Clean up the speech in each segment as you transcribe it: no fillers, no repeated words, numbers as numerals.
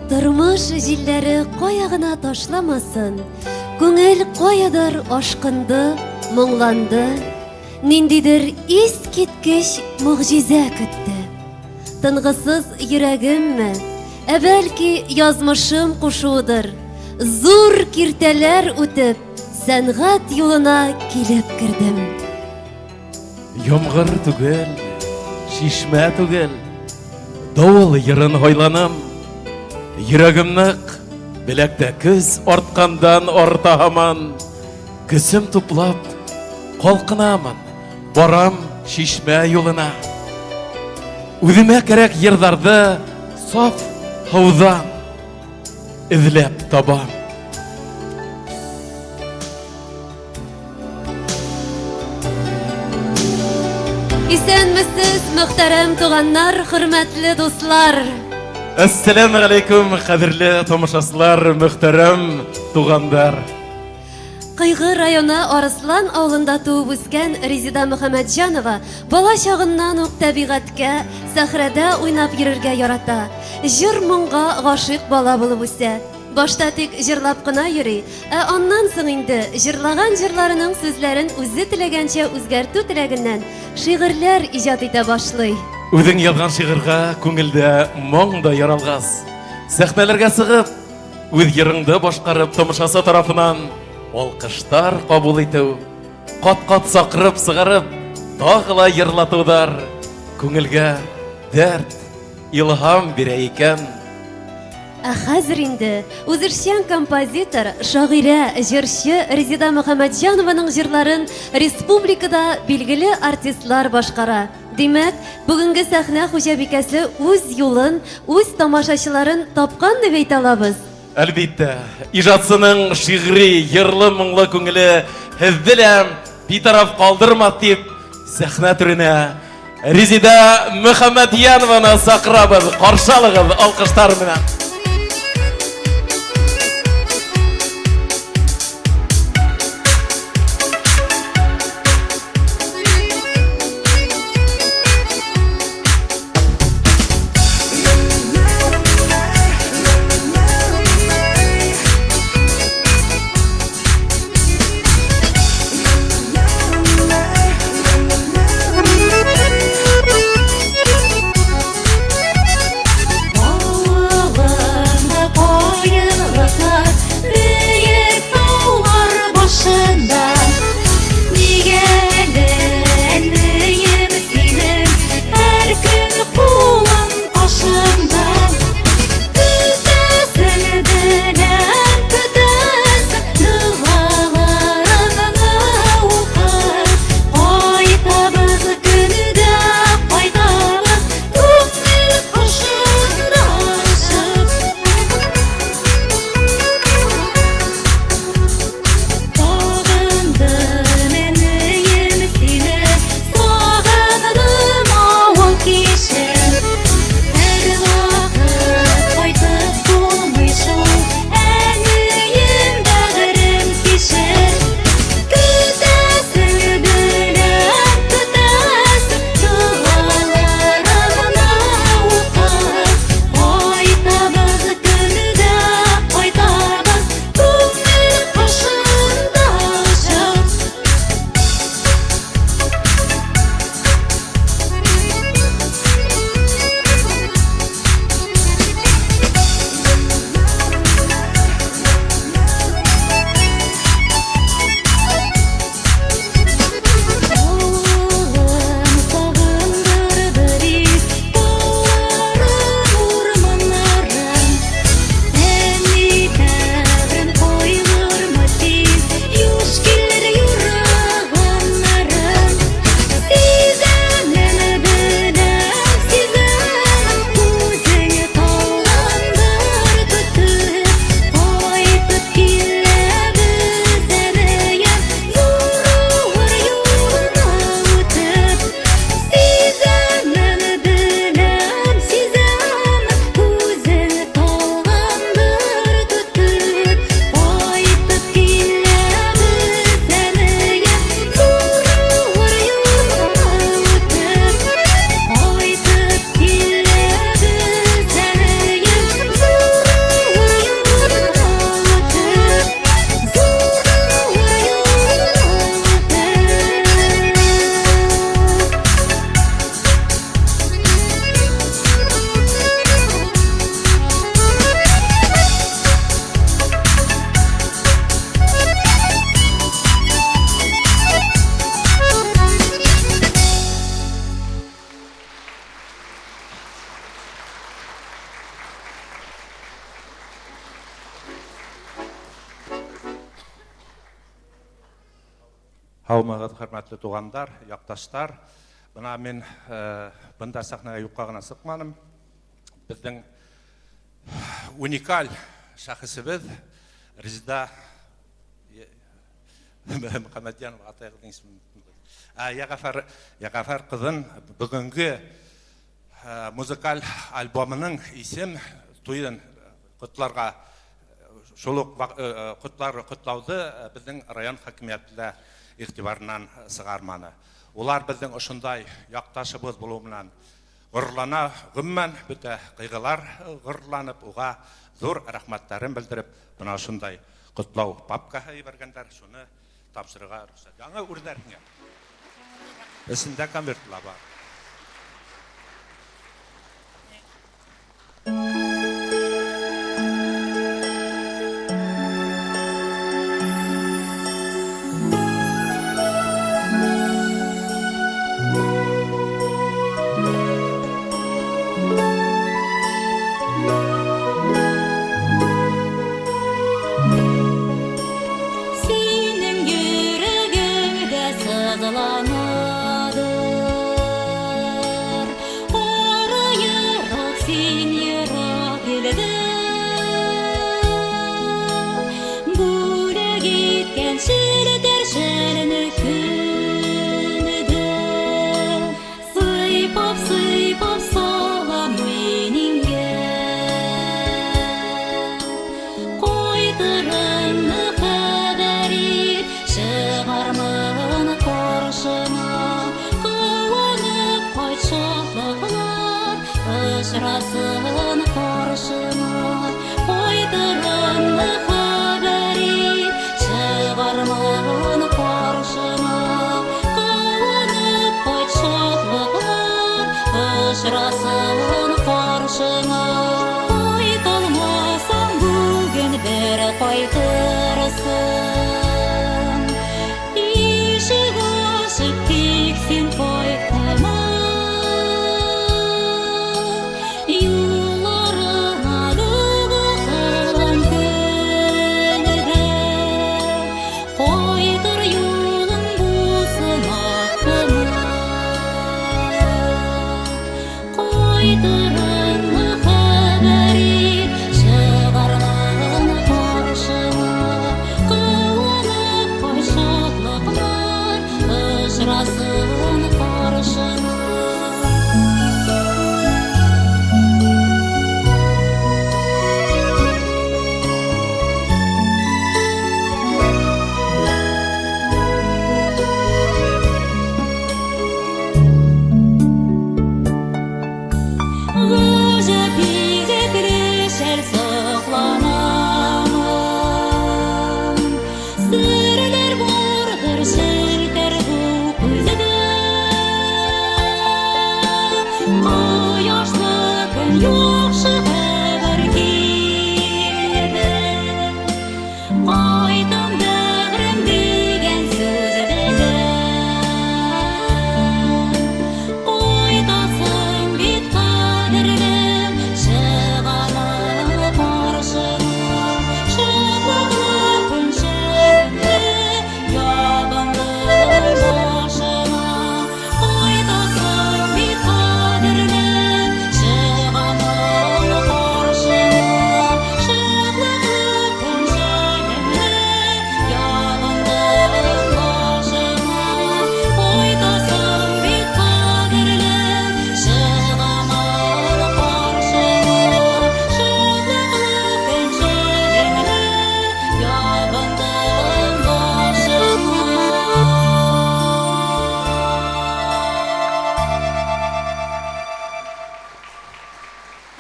Тормыш җилләре кая гына ташламасын, күңел каядыр ашкынды, моңланды, ниндидер искиткеч мөгъҗизә көтте. Тынгысыз йөрәгемме, бәлки язмышым кушудыр, зур киртәләр үтеп, сәнгать юлына килеп кердем. Йомгыр түгел, шишмә түгел, давыл йырын һайланам. Йөрәгем нык, беләктә көз арткандан арта һаман. Көсем туплап, калкынамын, барам шишмә юлына. Үземә кирәк йырҙарҙы саф һауҙан эҙләп табам. Исәнмесез, мөхтәрәм туганнар, хөрмәтле дуслар. Ассаламу алейкум, кадерле тамашачылар, мөхтәрәм тугандар. Кыйгы районы Арыслан авылында туып үскән Резида Мөхәммәтҗанова бала чагыннан ук табигатькә, сәхрәдә уйнап йөрергә ярата. Җыр моңга гашыйк бала булып үсә. Башта тик җырлап кына йөри, аннан соң инде җырлаган җырларының сүзләрен үзе теләгәнчә үзгәртү теләгеннән шигырьләр иҗат итә башлый. Үҙең яҙған шиғырға күңелдә моң да яралғас. Сәхнәләргә сығып, үҙ йырыңды башҡарып тамашасы тарафынан алҡыштар ҡабул итеү, ҡат-ҡат саҡырып сығарып, тағы ла йырлатыуҙар күңелгә дәрт, илһам бирә икән. Хәзер инде үзешчән композитор, шағирә, җырчы Резида Мөхәммәтҗанованың җырларын республикада билгеле артистлар башҡара. Димәк, бүгенге сәхнә хуҗабикәсе үз юлын, үз тамашачыларын тапҡан дип әйтә алабыз. Әлбиттә, ижадсының шиғри, йырлы, моңлы күңеле һеҙҙе лә битараф ҡалдырмаҫ тип, сәхнә түренә Резида Мөхәммәтйәнованы саҡырабыҙ. Ҡаршы алығыҙ алҡыштар менән. Аумағыд хөрмәтле туғандар, якташтар. Бына мен бында сахнага юкка гына сыкманым. Безнең уникаль шәхесебез Резида Мөхәммәдҗанова атайгызның исемен. Ягъфар кызын бүгенге музыкаль альбомының исем туйын котларга шулук котлауды безнең район хакимиятында игътибарыннан сыгарманы. Улар безнең ошондай якташыбыз булу белән горурлана, гомумән бүтә кайгылар горурланып, уга зур рәхмәтләрен белдереп, бына ошондай котлау папкаһы ибәргәннәр, шуны тапшырырга рөхсәт. Яңа үрнәкне. Эсендә конвертлар бар.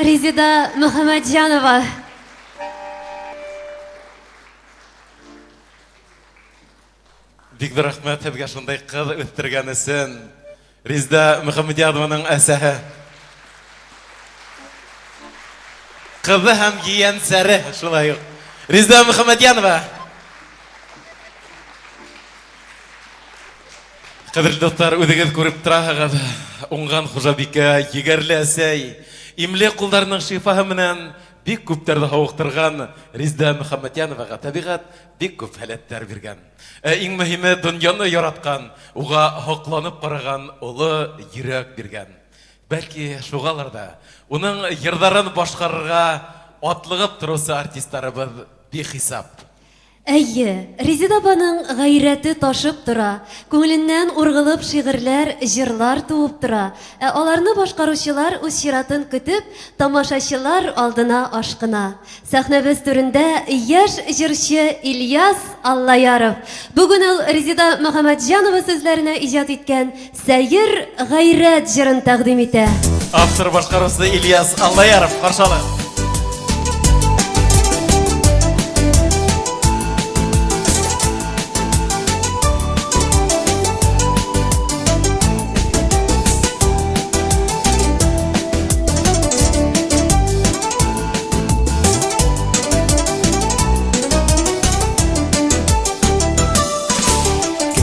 Резида Мөхәммәдҗанова. Бик рәхмәт һеҙгә шундай ҡыҙ үҫтергән өсөн. Резида Мөхәммәдҗанованың әсәһе. Ҡыҙы һәм ейәнсәре шулай уҡ. Резида Мөхәммәдҗанова. Ҡәҙерле достар, үҙегеҙ күреп тораһығыҙ. Уңған хужабикә, егәрле әсәй, имле ҡулдарының шифаһы менән бик күптәрді хауықтырған Резда Мөхәммәтьяноваға табиғат бик күп һәләттәр биргән. Иң мөһиме дөньяны яраткан, уға һокланып караган улы йөрәк биргән. Бәлки шугаларда уның йырдарын башкарырга атлыгып торысы артистларыбыз бихисап. Әйе, Резида апаның гайрәте ташып тора, күңеленнән ургылып шигырьләр, җырлар туып тора. Аларны башкаручылар үз чиратын көтеп, тамашачылар алдына ашкына. Сәхнәбез түрендә яшь җырчы Ильяс Аллаяров. Бүген ул Резида Мөхәммәтҗанова сүзләренә иҗат иткән Сәйер гайрәт җырын тәкъдим итә. Автор башкаручысы Ильяс Аллаяров каршылы.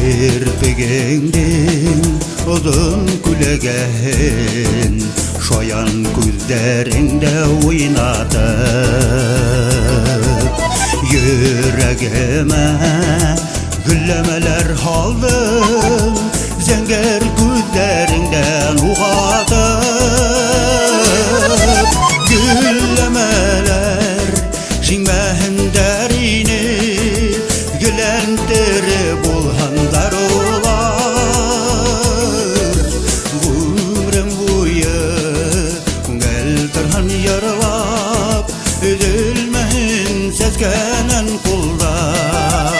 Kirpigingdin uzun күләгәһен шаян күзләреңдә уйнатып йөрәгемә гөлләмәләр һалдың зәңгәр күзләреңдән угатып гөлләмәләр шиңмәһен дәрине гөләнтере булгандар улар гүмрем буе күңел торган яралап өзелмәһен сәскәнән кулдар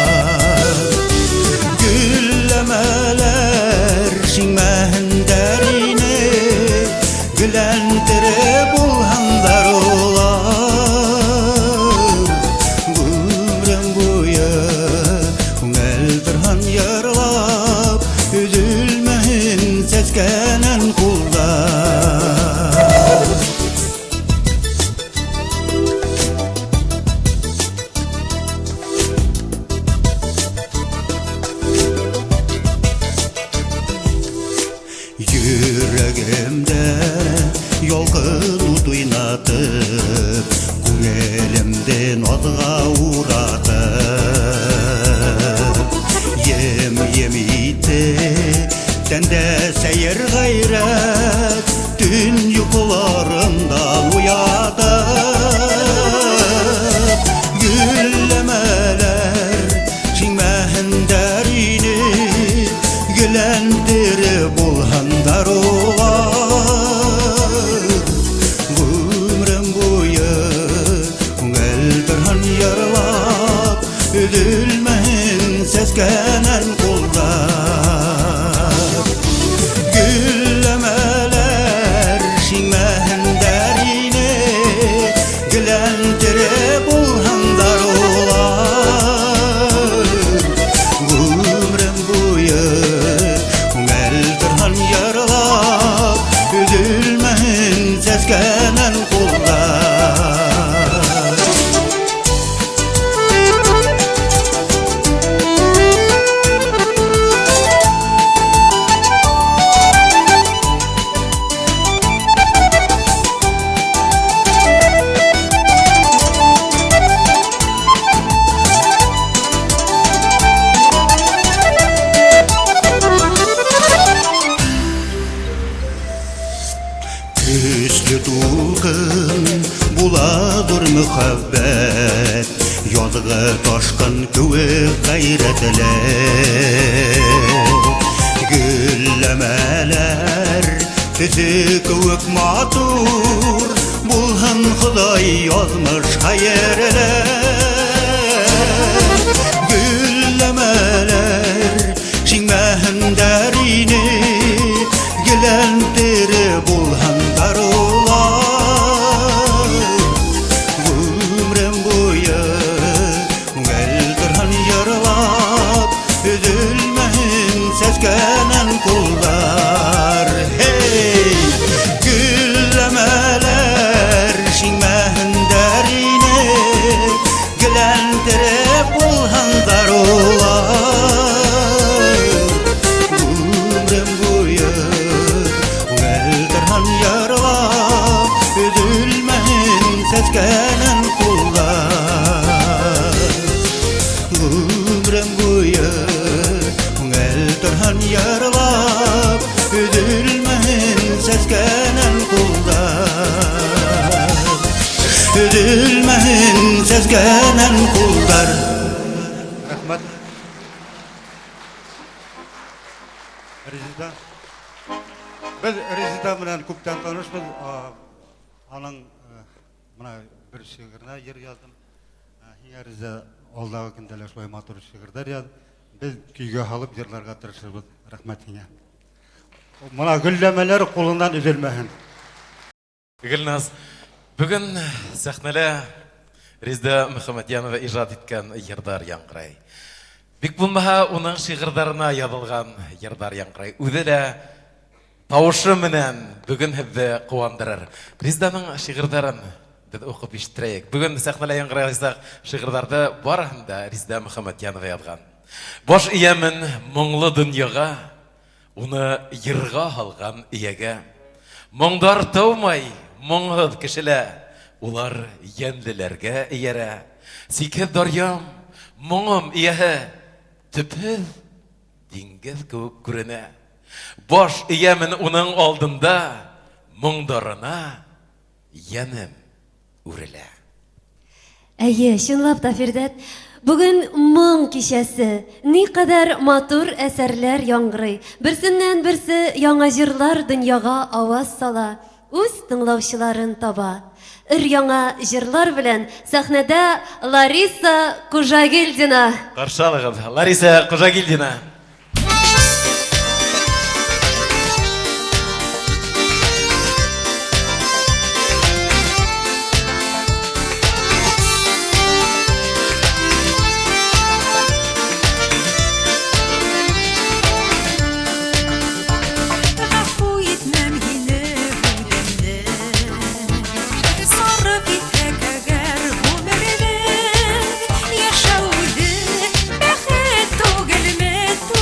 гөлләмәләр шиңмәһен дәрине гөләнтере булгандар улар гүмрем буе yarlap üzülmeyin seskenen kullar yüreğimde yolkın uynatıp күңелемден отға уратып ем ите тәндә сәйер гайрәт түн йокыларында уятып гөлләмәләр шиңмәһен дәрине гөләнтере булгандар улар гүмрем буе күңел торган яралап üzülmeyin seskenen kullar güllemeler şiңmәһен dərine gülentire bulhandar olar gümrem buye күңел торган yaralap üzülmeyin seskenen kullar Küslü dulkın buladır mühabbet Yozgı taşkın küvük gayretler Güllemeler tüzü küvük matur Bulhan Huday yazmış hayırlar Güllemeler şiңmәһен dərine Gülentiri bulhandar olar Gümrem buye Күңел торган yaralap Üzülmeyin seskenen kullar Hey! Güllemeler şiңmәһен dərine seskenen kullar Ömrüm boyu Güngel turhan yaralap Üzülmeyin seskenen kullar Üzülmeyin seskenen kullar Rahmat Rezida Biz Rezida bilen kuptan tanışmız Aның мына bir şiirine yer yazdım. Hiyerize alдағы күнделер шулай матур şiirler yaz. Biz kuyga alıp yerlarga tırışırız. Rahmetine. Mına güllemeler kolundan üzülmeyin. Гүлназ, бүгін сәхнәлә Резда Мөхәммәтьянова иҗат иткән йырдар яңгырай. Бик булмаһа, уның шигырьләренә язылган йырдар яңгырай. Үзе дә тавышы менән бүген һеҙҙе ҡыуандырыр. Резданың шиғырҙарын беҙ уҡып ишеттерәйек. Бүген сәхнәлә яңғырайсаҡ шиғырҙарҙы барыһын да Резда Мөхәммәтьянова яҙған. Баш иәмен моңло донъяға, уны йырға һалған эйәгә. Моңдар тыумай, моңһоҙ кешелә, улар йәнлеләргә эйәрә. Сикһеҙ даръям, моңом эйәһе, төпһөҙ диңгеҙ кеүек күренә. Баш иәмен уның алдында, моңдарына йәнем үрелә. Әйе, шынлап та Фирдәт, бүген моң кичәсе, ни кадәр матур әсәрләр яңгырый. Берсеннән берсе яңа җырлар дөньяга аваз сала, үз тыңлаучыларын таба. Өр-яңа җырлар белән сәхнәдә Лариса Кужагилдина. Ҡаршы алығыҙ, Лариса Кужагилдина. Yaşaudu, bəxət o gəlmət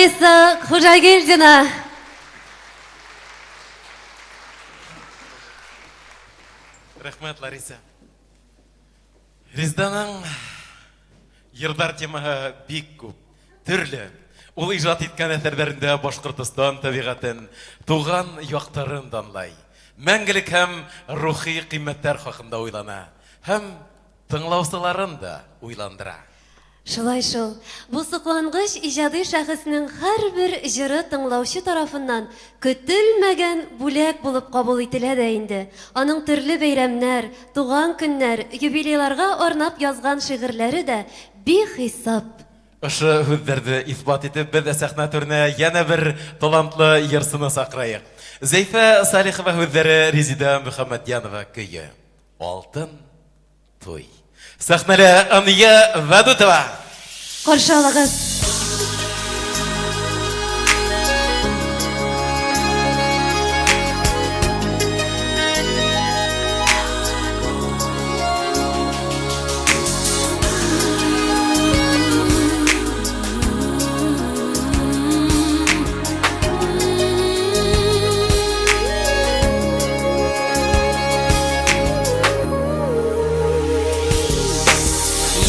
Лариса Хужагильдина. Рәхмәт, Лариса. Резиданың йырдар темаһы бик күп, төрле. Ул иҗат иткән әсәрләрендә Башкортстан табигатен, туган яктарын данлай. Мәңгелек һәм рухи кыйммәтләр хакында уйлана, һәм тыңлаусыларын да уйландыра. Шулай шул. Бу соклангыч иҗади шәхеснең һәрбер җыры тыңлаучы тарафыннан көтелмәгән бүләк булып кабул ителә дә инде. Аның төрле бәйрәмнәр, туган көннәр, юбилейларга арнап язган шигырьләре дә бихисап. Ошо һүзләрне исбат итеп, без сәхнә түренә яңа бер талантлы йырсыны сакрайык. Зәйфә Салихова һүзләре, Резида Мөхәммәдьянова көе. Алтын туй. Сәхнәле Ания Вәдүтова. Каршы алыгыз.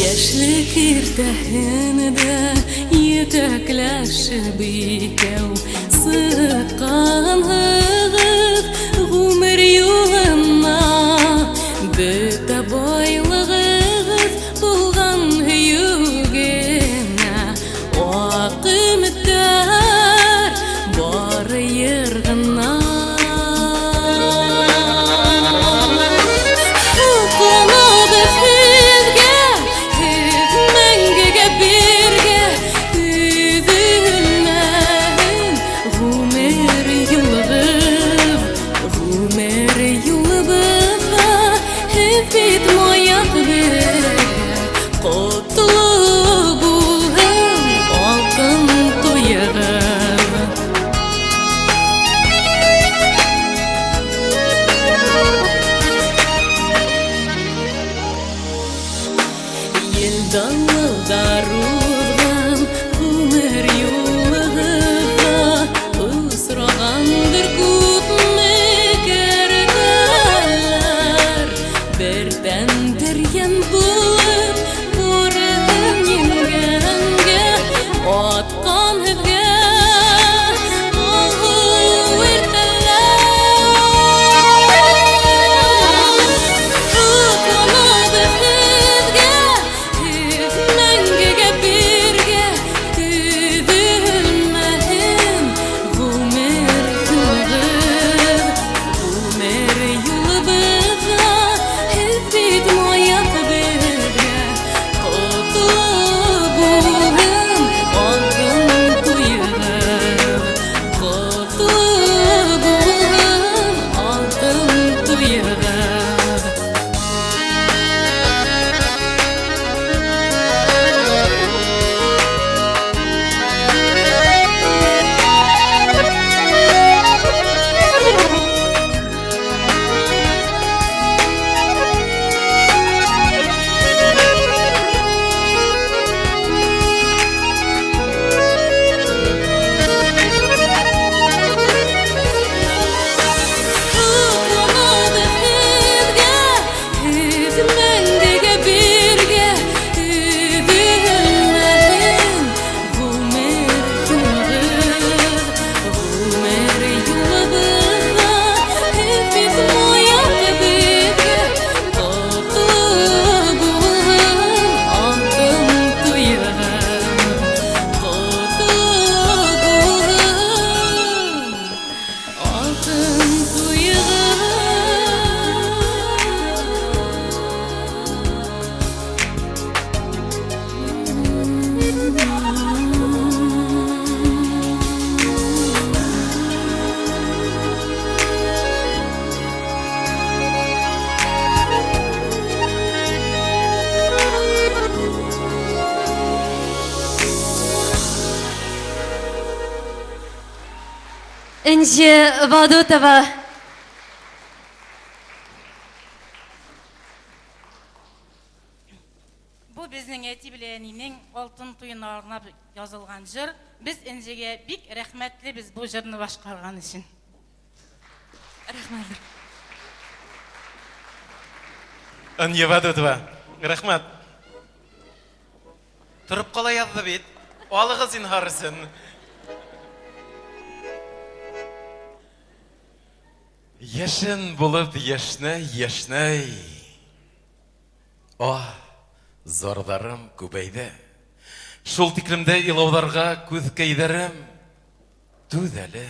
Яшьлек иртәһендә итәкләшеп икәү сыкканһыгыз гомер юлына бөтә байлыгыгыз булган югына вакыймәттәр бары йыргына Энҗе Вәдүтова. Бу безнең әти белән Фиданиянең алтын туена арнап язылган җыр. Без Энҗегә бик рәхмәтлебез бу җырны башкарган өчен. Рәхмәт. Аньевадова, рәхмәт. Тұрып қала язды бит. Алыгыз инһарысын. Яшен булып яшнәй. Зордарым күбәйде. Шул тикремдә илауларга күз кәйдәрем түҙәле.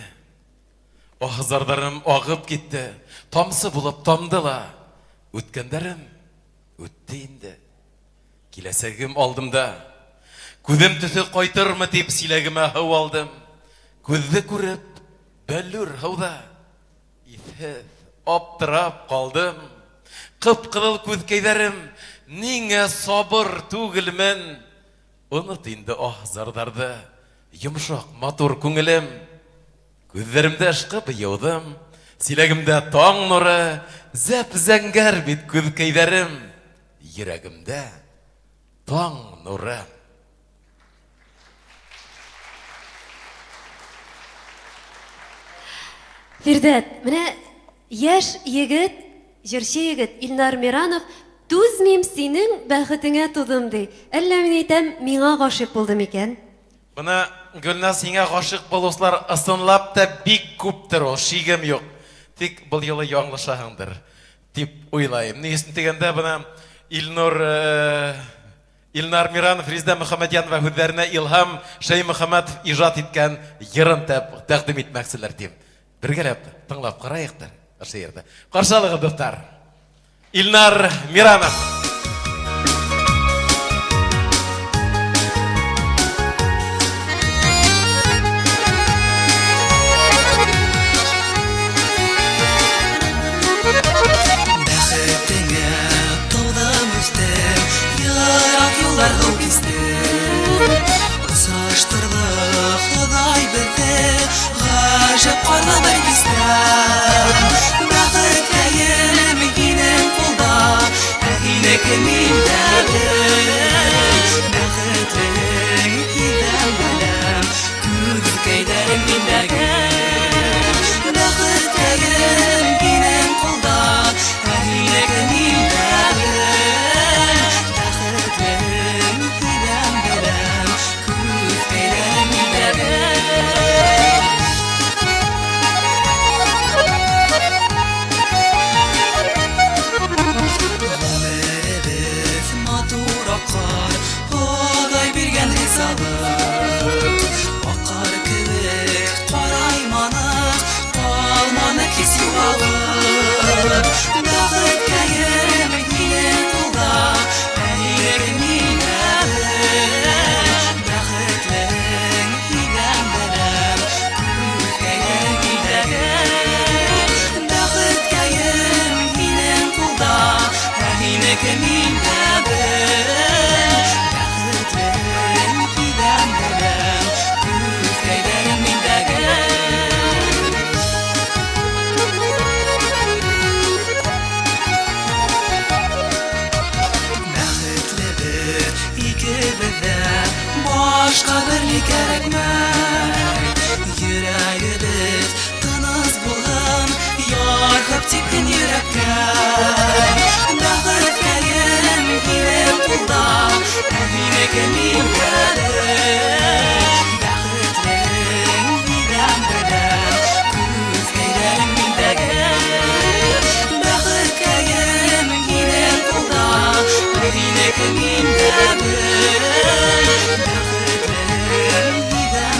Зордарым агып китте. Тамсы булып тамдыла. Үткәндәрем үтте инде. Киләсәгем алдымда. Күҙем төҫө ҡайтырмы тип силәгемә һыу алдым. Күҙҙе күреп, бәллүр һыуҙа. Иҫһеҙ, аптырап ҡалдым. Ҡып-ҡыҙыл күҙкәйҙәрем, ниңә сабыр түгелмен. Онот инде зарҙарҙы, йомшаҡ матур күңелем. Күҙҙәремдә ышҡып йыуҙым. Силәгемдә таң нуры, зәп-зәңгәр бит күҙкәйҙәрем. Йөрәгемдә таң нуры. Фирдәт, менә яшь егет, җырчы егет Илнар Миранов түзмим синең бәхетеңә тудым ди. Әллә мин әйтәм, миңа гашыйк булдым икән? Бына Гөлназ сиңә гашык булыслар ысынлап та бик күптер, ул шигем юк. Тик был юлы яңлышаһыңдыр дип уйлайым. Ни өсөн дигәндә бына Илнар Миранов, Резеда Мөхәммәдьянова һүҙҙәренә илһам Шәй Мөхәммәтов ижад иткән йырын тәҡдим итмәкселәр тим. Бергәләп тыңлап ҡарайыҡтыр ошо ерҙә. Ҡаршы алығыҙ, дуҫтар. Илнар Миранов. Бәхетеңә тыуҙым үҫтем, йыраҡ юлдарҙы кистем. Осраштырҙы Хоҙай беҙҙе, ғәжәп ҡарлы бер кистә. Бәхеткәйем һинең ҡулда, ә һинеке миндә бер. Бәхетлең һиҙәм беләм, күҙкәйҙәрең миндәге. Бәхеткәйем һинең ҡулда, ә һинеке миндә бер. Бәхетлең һиҙәм беләм, күҙкәйҙәрең миндәге. Ғүмеребеҙ матур аҡҡар, Хоҙай биргән ризалык. Аҡҡар кеүек ҡарайманыҡ, ҡалманы кис юғалып. Бәхеткәйем һинең ҡулда, ә һинеке миндә бер. Бәхетлең һиҙәм беләм, күҙкәйҙәрең миндәге. Бәхеткәйем һинең ҡулда, ә һинеке миндә бер. Бәхетлең һиҙәм беләм, күҙкәйҙәрең миндәге. Бәхетлебеҙ икебеҙ ҙә, башҡа берлек кәрәкмәй. Йөрәгебеҙ тыныс булһын, ярһып типһен йөрәккә. Бәхеткәйем һинең ҡулда, ә һинеке миндә бер. Бәхетлең һиҙәм беләм, күҙкәйҙәрең миндәге. Бәхеткәйем һинең ҡулда, ә һинеке миндә бер. Бәхетлең һиҙәм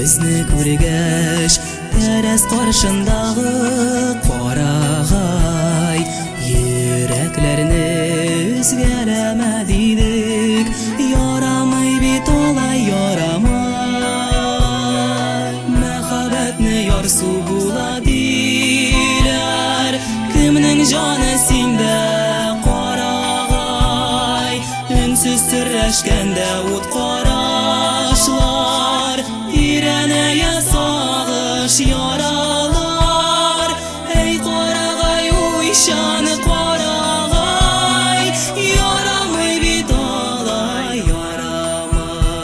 безне күргәч, тәрәз каршындагы карагай, йөрәкләрне үзгәрәмә дидек, ярамый бит алай, ярамай. Мәхәббәтне ярсу була диләр, кемнең җаны синдә карагай, үнсез серләшкәндә ут карашлар, тирәнә сагыш яралар. Әй карагай, уйшаны карагай, ярамый бит алай, ярамай.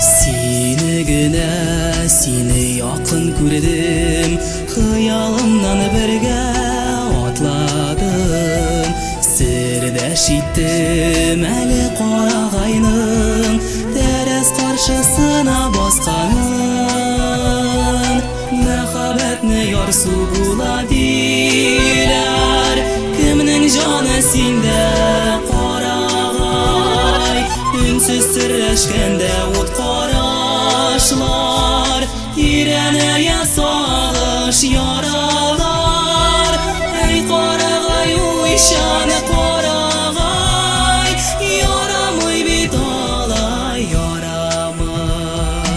Сине генә, сине якын күрдем, хыялымнан бергә атладым. Сердәш иттем әле карагайның, тәрәз каршысына басканын. Мәхәббәтне ярсу була диләр, кемнең җаны синдә карагай, үнсез серләшкәндә ут карашлар, тирәнә сагыш яралар. Әй карагай, уйшаны карагай, ярамый бит алай, ярамай.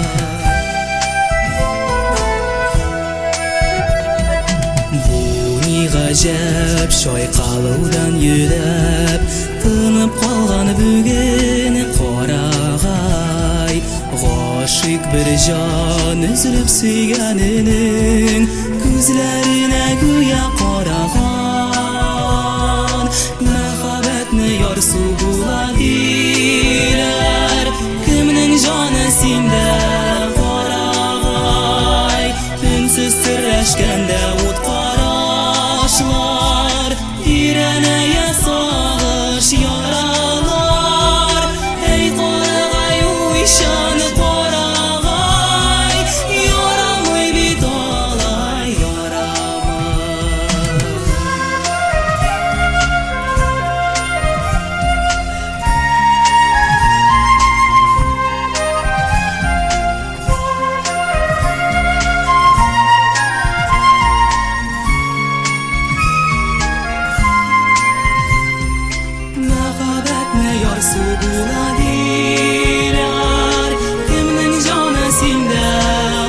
Бу ни гаҗәп, чайкалудан йөрәп, тынып калган бүген карагай. Гашыйк бер җан өзелеп сөйгәненең, күзләренә гүя караган. Мәхәббәтне ярсу була диләр, кемнең җаны синдә карагай, үнсез серләшкәндә ут карашлар, тирәнә сагыш яралар. Әй карагай, уйшаны карагай, ярамый бит алай, ярамай. Мәхәббәтне ярсу була диләр, кемнең җаны синдә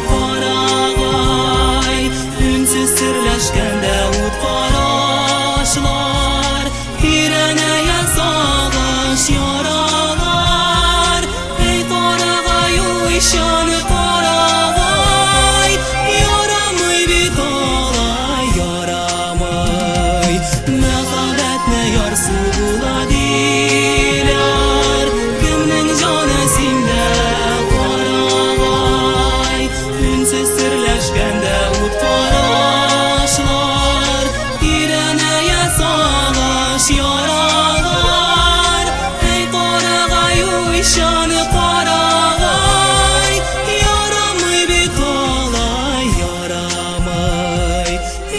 карагай, үнсез серләшкәндә ут карашлар, тирәнә сагыш яралар. Әй карагай, уйшаны карагай, ярамый бит алай, ярамай. Мәхәббәтне ярсу була диләр, кемнең җаны синдә карагай, үнсез серләшкәндә ут карашлар, тирәнә сагыш яралар. Әй карагай, уйшаны карагай, ярамый бит алай, ярамай,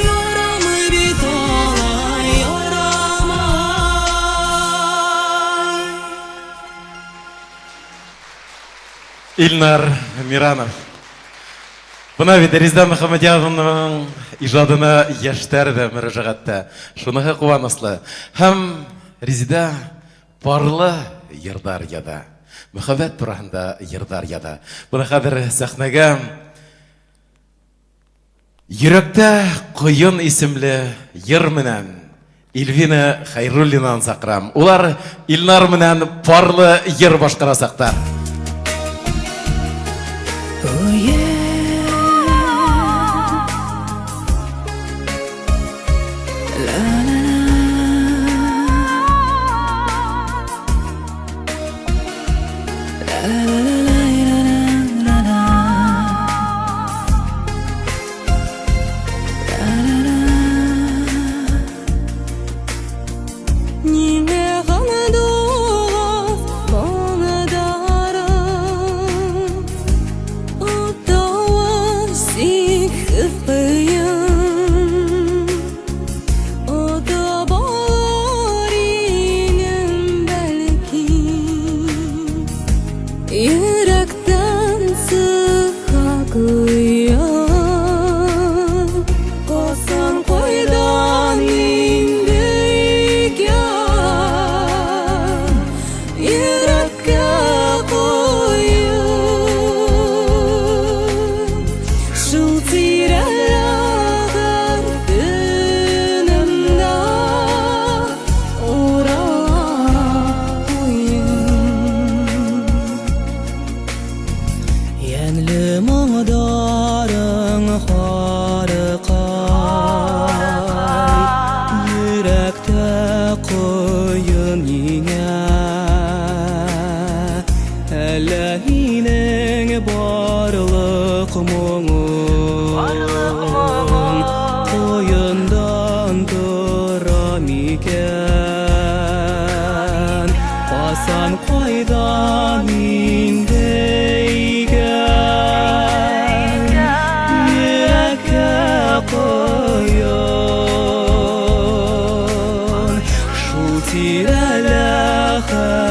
ярамый бит алай, ярамай. Илнар Миранов. Бына бит Резида Мөхәммәдиеваның иҗадына яшьтәр дә мөрәҗәгатьтә. Шуныһы куаныслы. Һәм Резида парлы йырдар яда. Мөхәббәт турында йырдар яда. Бына хәзер сәхнәгә Йөрәктә кыйын исемле йыр менән Илвина Хайруллинаны сакырам. Улар Илнар менән парлы йыр башкарасактар. Ниңә гына дугыз, моны дарым,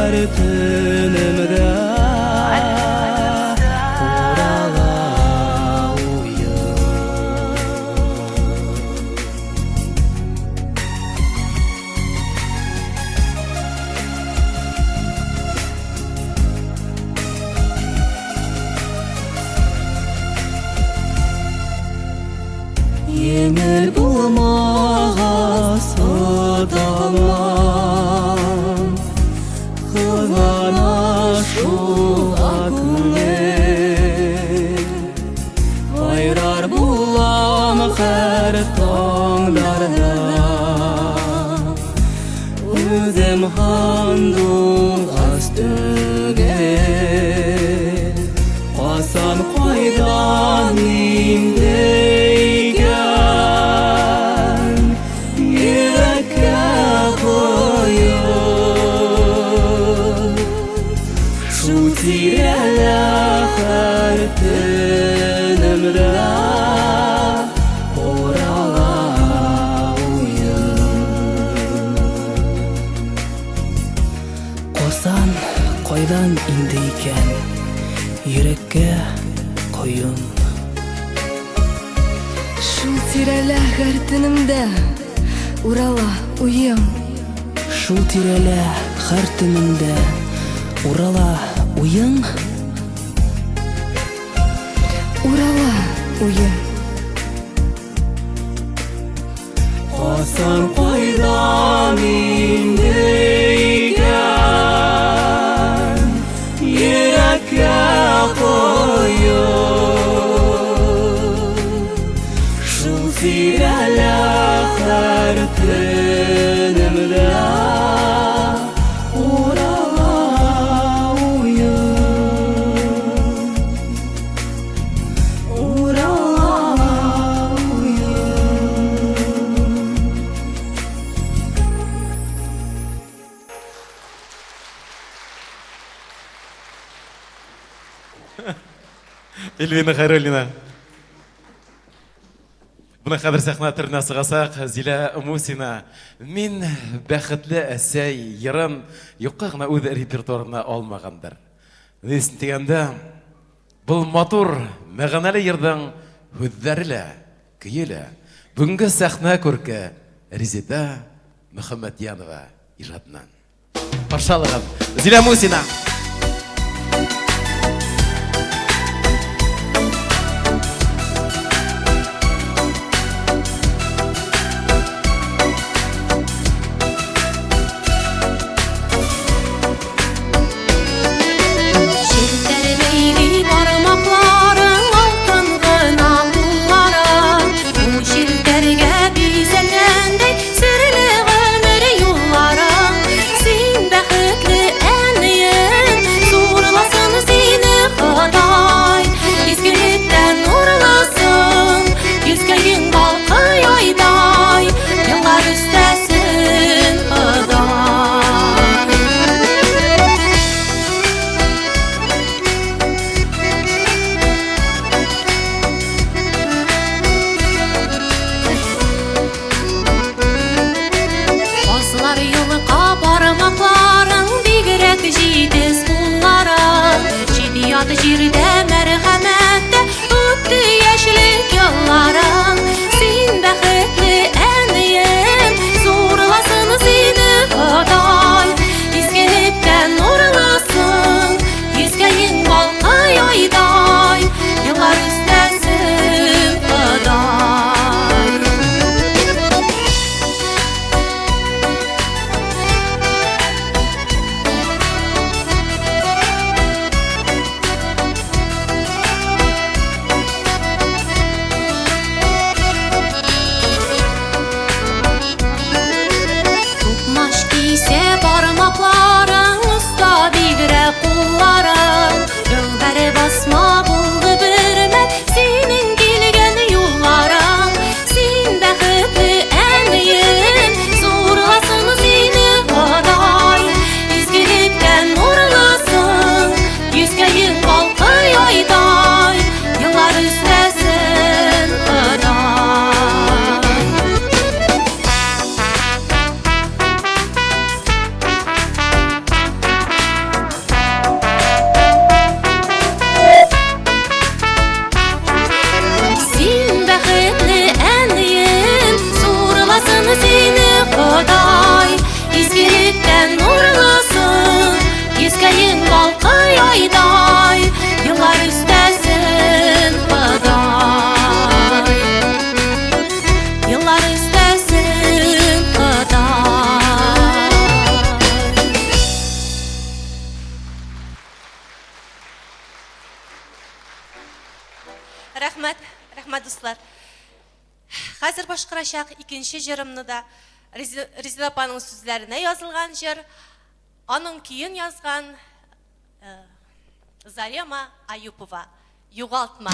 her tünümde Orala uyum Yengil bulmağa sadalan Kılana şuğa güne Ayrar bulam her tağlarda Özüm handul astıge Qasan qaydan imdeyken Yürekке koyun Şu tireler her tünümde Orala uyum Qasan qaydan imdeyken Yürekке koyun Шул тирәләр төнемдә урала уем Шул тирәлә һәр төнемдә урала уең урала уем Qasan qaydan imdeyken Yürekке koyun Şul tireler her tünümde Orala uyum Orala uyum Эльвина Хайруллина. Бuna хәзер сәхнә түренә сыгасак, Зилә Мусина. Мин бәхетле әсәй йырын юкка гына үз репертуарына алмагандыр. Нисен дигәндә, бұл матур, мәгънәле йырдың хүзләре көелә. Бүгенге сәхнә күрке Резида Мөхәммәдьянова иҗатыннан. Каршылыгын Зилә Мусина. Sen bäxetli än дуслар. Хәзер башкарачак икенче җырымны да Резида апаның сүзләренә язылган җыр. Аның көен язган Зарема Аюпова. Югалтма.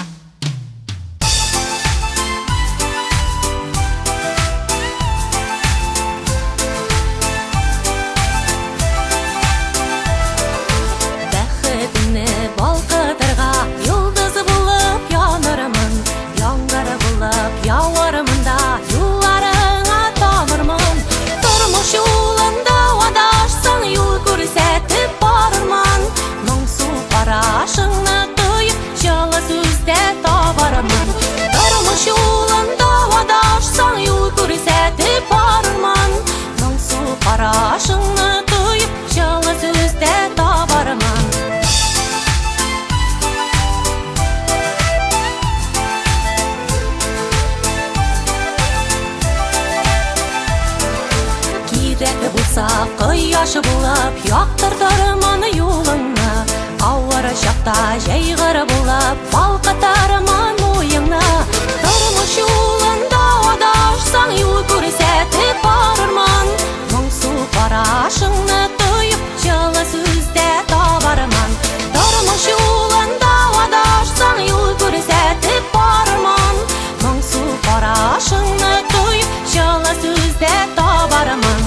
Бәхетне балкытырга йолдыз булып янармын, яңгыр булып явармында юлларыңа тамырмын. Тормыш юлында адашсаң юл күрсәтеп барырмын. Моңсу карашыңны тоеп җылы сүздә табармын. Тормыш юлында адашсаң юл күрсәтеп барырмын. Моңсу карашыңны тоеп җылы сүздә табармын. Кирәк булса кояш булып яктыртырмын юлыңны. Авыр чакта җәйгыр булып балкытырмын муеңны. Тормыш юлында адашсаң юл күрсәтеп барырмын. Моңсу карашыңны тоеп җылы сүздә табармын. Тормыш юлында адашсаң юл күрсәтеп барырмын. Моңсу карашыңны тоеп җылы сүздә табармын.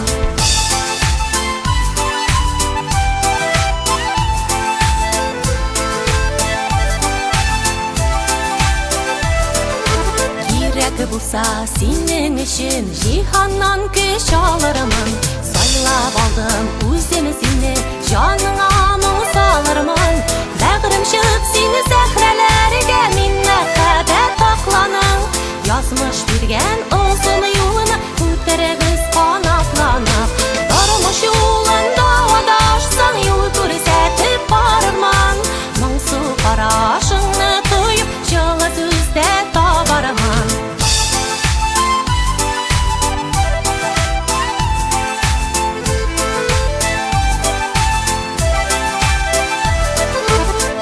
Кирәк булса синең өчен җиһаннан көч алырмын. Сайлап алдым үзем сине, җаныңа моң салырмын. Бәгърем чык сине сәхрәләргә, мине кадәр такланың. Язмыш биргән озын юлны күтәрегез канатланып. Тормыш юлында адашсаң юл күрсәтеп барырмын. Моңсу карашыңны тоеп җылы сүздә табармын.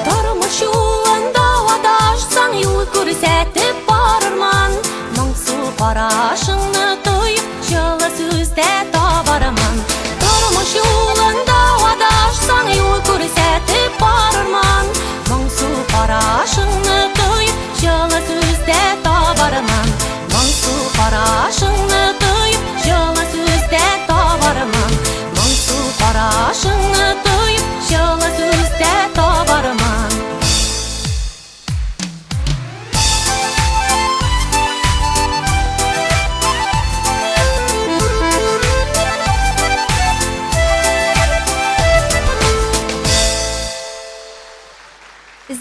Тормыш юлында адашсаң юл күрсәтеп барырмын. Моңсу карашыңны тоеп җылы сүздә табармын. Тормыш юлында адашсаң юл күрсәтеп барырмын. Моңсу карашыңны тоеп җылы сүздә табармын. Моңсу карашыңны тоеп җылы сүздә табармын. Моңсу карашыңны тоеп җылы сүздә табармын.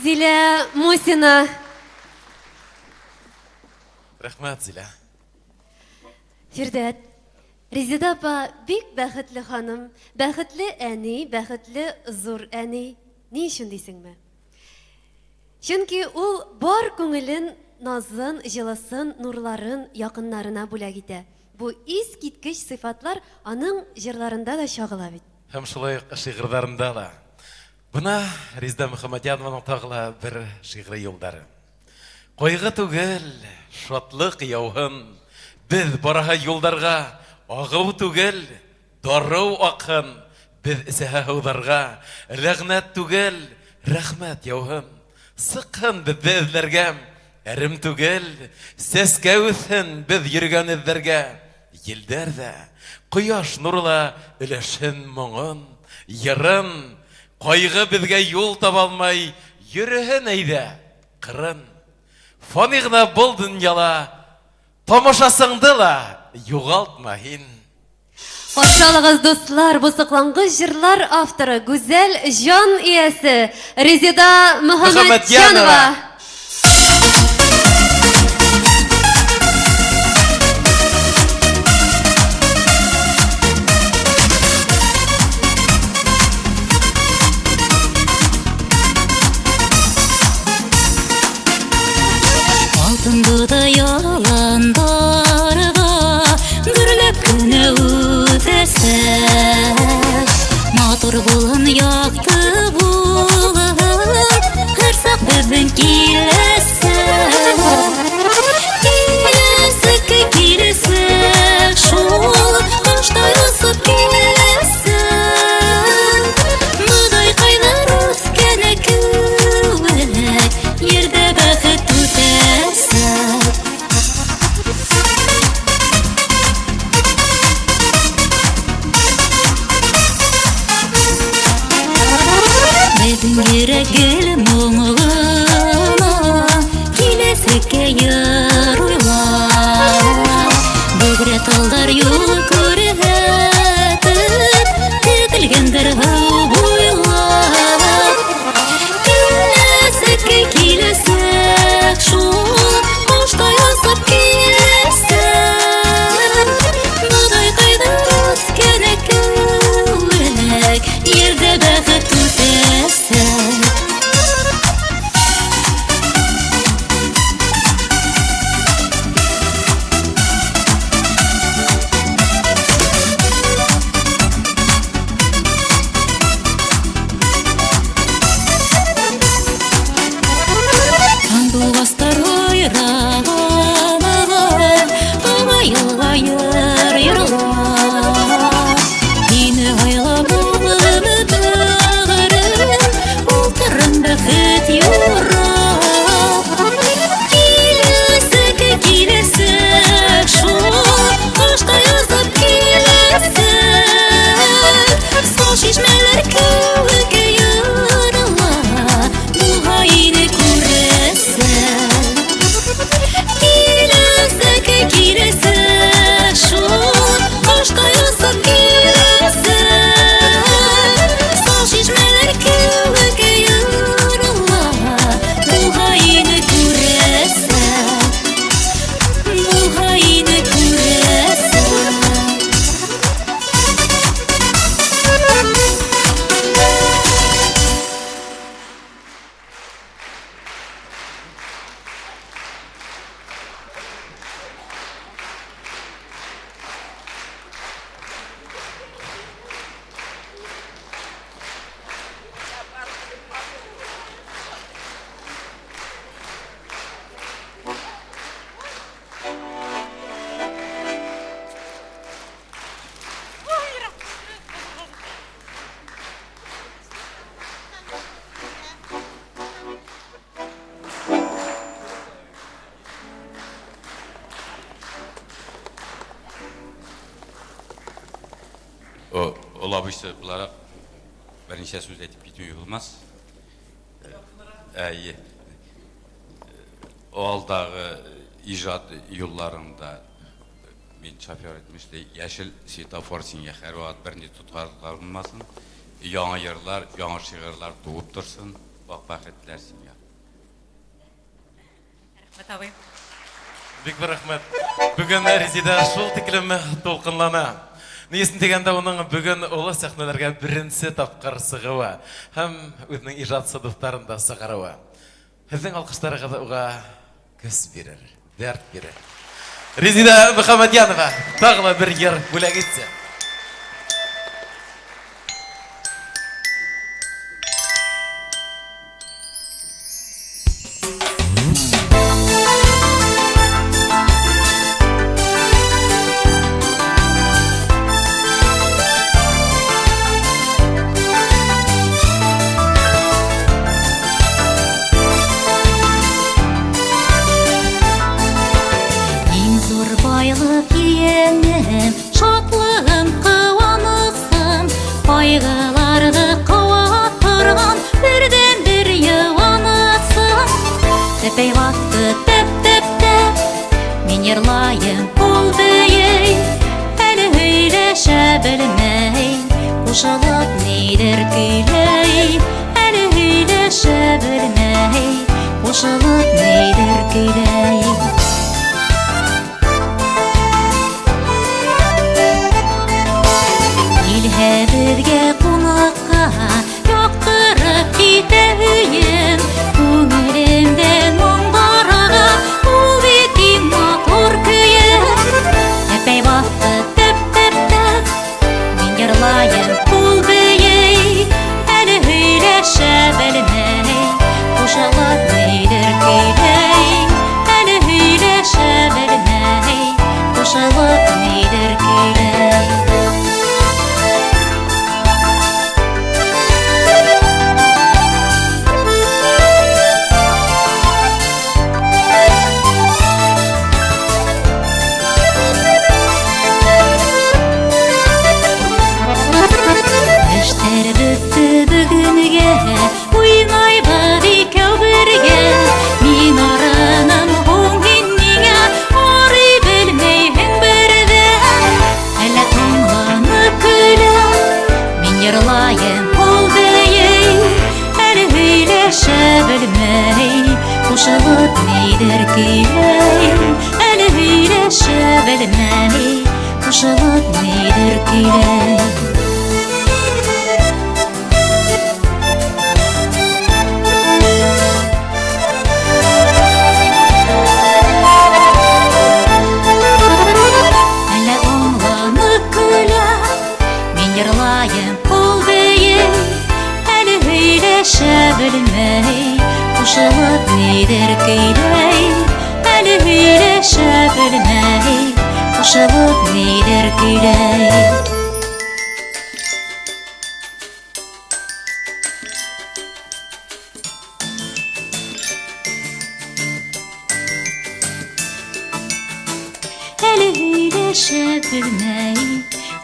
Зилә Мусина. Рәхмәт, Зилә. Фирдәт, Резида апа бик бәхетле ханым, бәхетле әни, бәхетле зур әни. Ни өчен дисеңме? Чөнки ул бар күңелен, назын, җылысын, нурларын якыннарына бүләк итә. Бу искиткеч сыйфатлар аның җырларында да чагыла бит. Һәм шулай ук шигырьләрендә дә. Бuna Резида Мөхәммәдиянованың тагыла бер шигъри юлдары. Кайгы түгел, шатлык яуһын, без бараһа юлдарга, агып түгел, дару акын, без исәһә һыударга, рәгънәт түгел, рәхмәт яуһын, сыкын безне эзләргә, әрем түгел, сәскә үсен без йөргән эзләргә, елдәр дә, кояш нурла өләшен моңын, ярын, кайгы безгә юл таба алмай, йөрәһен әйдә, кырын. Фани гына бул дөньяла, тамашасыңды ла югалтма һин. Кошалыгыз дуслар, бу сыклангыч җырлар авторы, гүзәл җан иясе Резида Мөхәммәдҗанова. Алтынды яландарга гүрләп кенә үтәсе, матур булын якты булын, һәр сак безнең киләсе. Түңгерегел мұңына келесекке йыр ойла Бөгре талдар юл көрігетіп Тетілгендір бойла Келесекке келесек шул Қошта ясап келесек Бұдай қайда өткені көңілік Ерде бәқіт өтесек Таңдылғастар ойраған Ағайылға йыр-йырла Мені айлап өмітірім Ұлтырым бәқіт юра Келесек шул Қошта язып келесек Сол шешмелер көңілге йырла Мұғайыны көресек Келесек шул Қошта язып келесек Сол шешмелер көңілге йырла Мұғайыны көресек Мұғайыны көресек Ол абыйсы бұлара бірінші сөз айтып кету болмас. Алдағы ижад юлларында мен шофер етмешті яшіл светофор сенге әр уақыт бірінде тұтқарлар болмасын. Яңа ерлар, яңа шығырлар туып тұрсын. Бақ-бақеттілер сенге. Рахмет абай. Бик бір рахмет. Бүгін Резида шул тіклімі толқынлана. Несін дегенде оның бүгін олы сәхнелерге бірінші тапқыр сығыуы, һәм өзінің ижад сыдықтарында сығарауы. Біздің алқыштарға да оға көз берер, дәрт берер. Резида Мұхамедянова тағыла бір ер бөлек етсе. Шатлығым қуанысым, қайғыларды қуа тұрған бірден бір юанысым. Тәпей ватты тәп-тәп-тәп, мен ерлайым қол бейей, әлі өйләшә білмей, қошылып нейдір көйлей, әлі өйләшә білмей, қошылып нейдір көйлей. Бізге қонаққа яқтырып кете үйім, көңілімден мұңдарға ол бетім матур күйім. Тәпей бақты тәп-тәп-тәп, мен ерлайым қол бейей, әлі өйләшә білмей, қошылып нейдір көйлей, кушылып нидер көйләй. Әллә аңланып көлә, мин йырлайым ул бейек, әле һөйләшә белмәй, кушылып нидер көйләй, әле һөйләшә белмәй, кушылып нидер көйләй. Әле һөйләшә белмәй,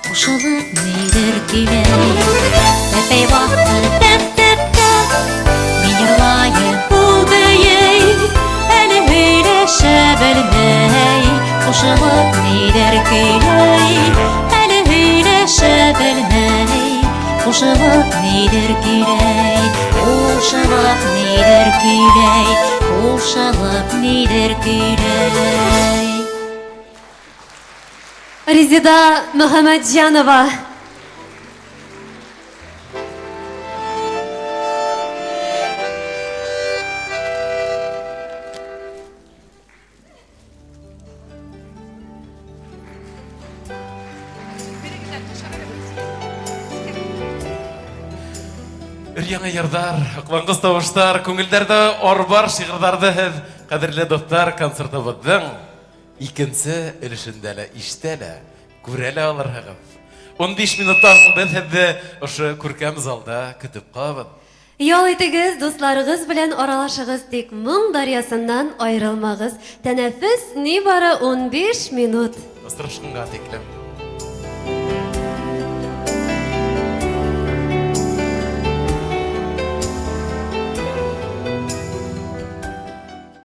кушылып нидер көйләй. Әпәй вакыт тәп-тәп-тәп, мин йырлайым ул бейек, әле һөйләшә белмәй, кушылып нидер көйләй. Әле һөйләшә белмәй, кушылып нидер көйләй. Кушылып нидер көйләй, кушылып нидер көйләй. Резида Мөхәммәтҗанова. Яңа йырдар, аклангыз тавыштар, күңелдәрдә арбар шигырьләрдә һез, кадерле достар, концертыбызның икенче өлешендә ишетәлә, күрәлә алырһыгыз. 15 минуттан без һезне ошо күркәм залда көтеп калабыз. Ял итегез, дусларыгыз белән аралашыгыз, тик моң дарьясыннан аерылмагыз. Тәнәфес нибары 15 минут. Ысырышканга тиклем.